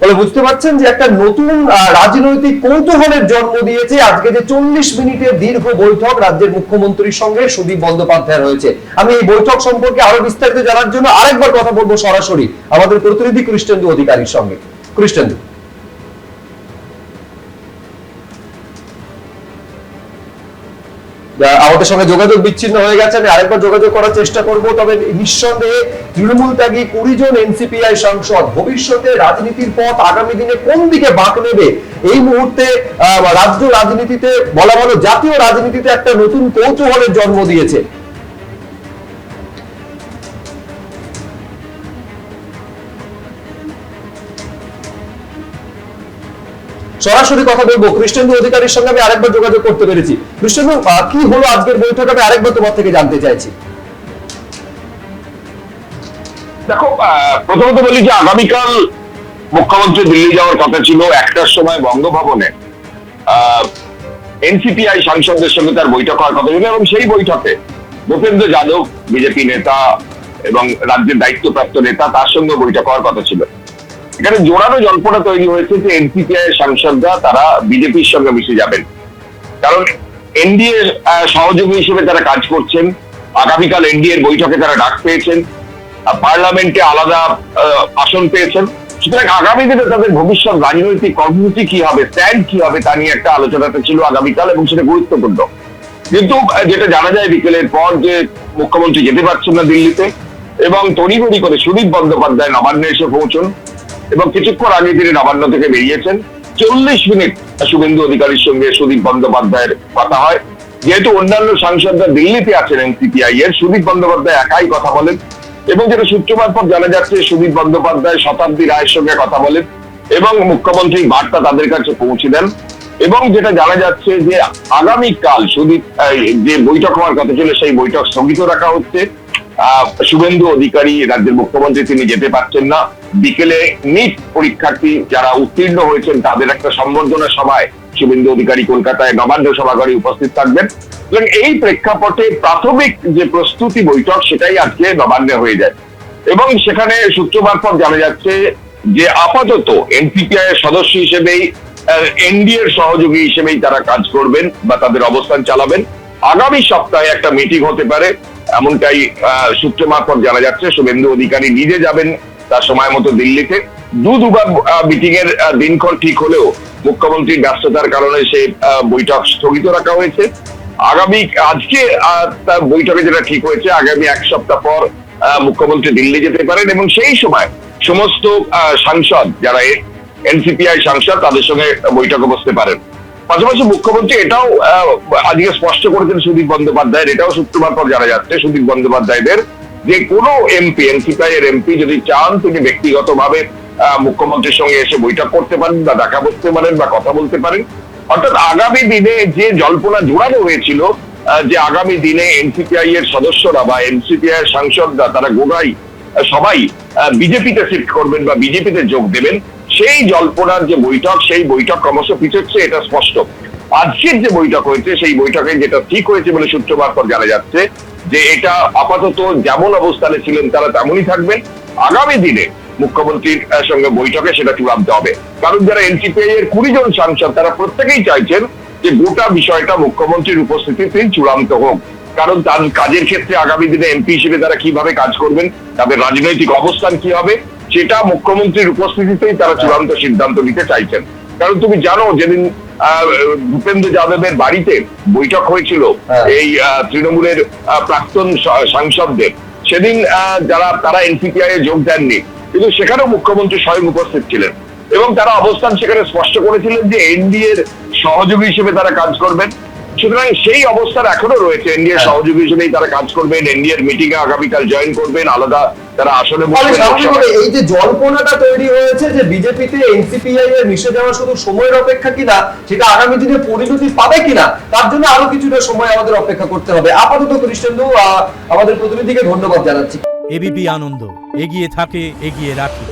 ফলে বুঝতে পারছেন যে একটা নতুন রাজনৈতিক কৌতূহলের জন্ম দিয়েছে আজকে যে 40 মিনিটের দীর্ঘ বৈঠক রাজ্যের মুখ্যমন্ত্রীর সঙ্গে সুদীপ বন্দ্যোপাধ্যায় রয়েছে। আমি এই বৈঠক সম্পর্কে আরো বিস্তারিত জানার জন্য আরেকবার কথা বলবো সরাসরি আমাদের প্রতিনিধি কৃষ্ণেন্দু অধিকারীর সঙ্গে। কৃষ্ণেন্দু, আমাদের সঙ্গে যোগাযোগ বিচ্ছিন্ন হয়ে গেছে, আমি আরেকবার যোগাযোগ করার চেষ্টা করব। তবে নিঃসন্দেহে তৃণমূল ত্যাগী 20 জন এনসিপিআই সাংসদ ভবিষ্যতে রাজনীতির পথ আগামী দিনে কোন দিকে বাঁক নেবে, এই মুহূর্তে রাজ্য রাজনীতিতে বলা ভালো জাতীয় রাজনীতিতে একটা নতুন কৌতূহলের জন্ম দিয়েছে। সরাসরি কথা বলবো কৃষ্ণেন্দু অধিকারীর সঙ্গে, আমি আরেকবার যোগাযোগ করতে পেরেছি। কৃষ্ণেন্দু, কি হলো আজকের বৈঠক, আমি আরেকবার তোমার থেকে জানতে চাইছি। দেখো, প্রথমত বলি যে আগামীকাল মুখ্যমন্ত্রী দিল্লি যাওয়ার কথা ছিল। 1টার সময় বঙ্গভবনে এনসিপিআই সাংসদদের সঙ্গে তার বৈঠক হওয়ার কথা ছিল, এবং সেই বৈঠকে ভূপেন্দ্র যাদব বিজেপি নেতা এবং রাজ্যের দায়িত্বপ্রাপ্ত নেতা তার সঙ্গে বৈঠক হওয়ার কথা ছিল। এখানে জোরালো জল্পনা তৈরি হয়েছে যে এনসিপিআই এর সাংসদরা তারা বিজেপির সঙ্গে মিশে যাবেন, কারণ এনডিএ সহযোগী হিসেবে তারা কাজ করছেন। আগামীকাল এনডিএ এর বৈঠকে তারা ডাক পেয়েছেন, পার্লামেন্টে আলাদা আসন পেয়েছেন। সুতরাং আগামী দিনে তাদের ভবিষ্যৎ রাজনৈতিক কর্মসূচি কি হবে, স্ট্যান্ড কি হবে, তা নিয়ে একটা আলোচনাটা ছিল আগামীকাল, এবং সেটা গুরুত্বপূর্ণ। কিন্তু যেটা জানা যায় বিকেলের পর যে মুখ্যমন্ত্রী যেতে পারছেন না দিল্লিতে, এবং তড়িঘড়ি করে সুদীপ বন্দ্যোপাধ্যায় নবান্নে এসে পৌঁছন, এবং কিছুক্ষণ আগে তিনি নবান্ন থেকে বেরিয়েছেন। 40 মিনিট শুভেন্দু অধিকারীর সঙ্গে সুদীপ বন্দ্যোপাধ্যায়ের কথা হয়। যেহেতু অন্যান্য সাংসদরা দিল্লিতে আছেন এনসিপিআই এর, সুদীপ বন্দ্যোপাধ্যায় একাই কথা বলেন, এবং যেটা সূত্র মারফত জানা যাচ্ছে সুদীপ বন্দ্যোপাধ্যায় শতাব্দী রায়ের সঙ্গে কথা বলেন এবং মুখ্যমন্ত্রীর বার্তা তাদের কাছে পৌঁছে দেন। এবং যেটা জানা যাচ্ছে যে আগামীকাল সুদীপ যে বৈঠক হওয়ার কথা ছিল সেই বৈঠক স্থগিত রাখা হচ্ছে। শুভেন্দু অধিকারী রাজ্যের মুখ্যমন্ত্রী, তিনি যেতে পারছেন না। বিকেলে নিট পরীক্ষার্থী যারা উত্তীর্ণ হয়েছেন তাদের একটা সম্বর্ধনা সভায় শুভেন্দু অধিকারী কলকাতায় নবান্ন সভাঘরে উপস্থিত থাকবেন। এবং এই প্রেক্ষাপটে প্রাথমিক যে প্রস্তুতি বৈঠক সেটাই আজকে নবান্নে হয়ে যায়, এবং সেখানে সূত্র মারফত জানা যাচ্ছে যে আপাতত এনসিপিআই এর সদস্য হিসেবেই এনডিএ এর সহযোগী হিসেবেই তারা কাজ করবেন বা তাদের অবস্থান চালাবেন। আগামী সপ্তাহে একটা মিটিং হতে পারে, এমনটাই সূত্র মারফত জানা যাচ্ছে। শুভেন্দু অধিকারী নিজে যাবেন তার সময় মতো দিল্লিতে। দুবার মিটিং এর দিনক্ষণ ঠিক হলেও মুখ্যমন্ত্রীর ব্যস্ততার কারণে সেই বৈঠক স্থগিত রাখা হয়েছে। আজকে তার বৈঠকে যেটা ঠিক হয়েছে, আগামী 1 সপ্তাহ পর মুখ্যমন্ত্রী দিল্লি যেতে পারেন, এবং সেই সময় সমস্ত সাংসদ যারা এনসিপিআই সাংসদ তাদের সঙ্গে বৈঠকে বসতে পারেন। পাশাপাশি মুখ্যমন্ত্রী এটাও আজকে স্পষ্ট করেছেন সুদীপ বন্দ্যোপাধ্যায়ের, এটাও সূত্র মারফত জানা যাচ্ছে সুদীপ বন্দ্যোপাধ্যায়দের, যে কোনো এমপি, এনসিপিআই এর এমপি যদি চান তিনি ব্যক্তিগতভাবে মুখ্যমন্ত্রীর সঙ্গে এসে বৈঠক করতে পারেন বা দেখা করতে পারেন বা কথা বলতে পারেন। অর্থাৎ আগামী দিনে যে জল্পনা জোরালো হয়েছিল যে আগামী দিনে এনসিপিআই এর সদস্যরা বা এনসিপিআই এর সাংসদরা তারা গোড়াই সবাই বিজেপিতে শিফট করবেন বা বিজেপিতে যোগ দেবেন, সেই জল্পনার যে বৈঠক সেই বৈঠক ক্রমশ পিছোচ্ছে, এটা স্পষ্ট। আজকের যে বৈঠক হয়েছে সেই বৈঠকে যেটা ঠিক হয়েছে বলে সূত্র মারফত জানা যাচ্ছে যে এটা আপাতত যেমন অবস্থানে ছিলেন তারা তেমনই থাকবেন। আগামী দিনে মুখ্যমন্ত্রীর সঙ্গে বৈঠকে সেটা চূড়ান্ত হবে, কারণ যারা এনসিপিআই এর 20 জন সাংসদ তারা প্রত্যেকেই চাইছেন যে গোটা বিষয়টা মুখ্যমন্ত্রীর উপস্থিতিতে চূড়ান্ত হোক, কারণ তার কাজের ক্ষেত্রে আগামী দিনে এমপি হিসেবে তারা কিভাবে কাজ করবেন, তাদের রাজনৈতিক অবস্থান কি হবে, সেটা মুখ্যমন্ত্রীর উপস্থিতিতেই তারা চূড়ান্ত সিদ্ধান্ত নিতে চাইছেন। কারণ তুমি জানো যেদিন ভূপেন্দ্র যাদবের বাড়িতে বৈঠক হয়েছিল এই তৃণমূলের প্রাক্তন সাংসদদের, সেদিন তারা এনসিপিআই এ যোগ দেননি, কিন্তু সেখানেও মুখ্যমন্ত্রী স্বয়ং উপস্থিত ছিলেন, এবং তারা অবস্থান সেখানে স্পষ্ট করেছিলেন যে এনডিএ এর সহযোগী হিসেবে তারা কাজ করবেন। সুতরাং সেই অবস্থান এখনো রয়েছে, এনডিএ এর সহযোগী হিসেবেই তারা কাজ করবেন, এনডিএ এর মিটিং এ আগামীকাল জয়েন করবেন, আলাদা তারা আসলে এই যে জল্পনাটা তৈরি হয়েছে যে বিজেপিতে এনসিপিআই এর মিশে যাওয়া শুধু সময়ের অপেক্ষা কিনা, সেটা আগামী দিনে পরিণতি পাবে কিনা, তার জন্য আরো কিছুটা সময় আমাদের অপেক্ষা করতে হবে। আপাতত কৃষ্ণেন্দু আমাদের প্রতিনিধিকে ধন্যবাদ জানাচ্ছি। এবিপি আনন্দ, এগিয়ে থাকে, এগিয়ে রাখে।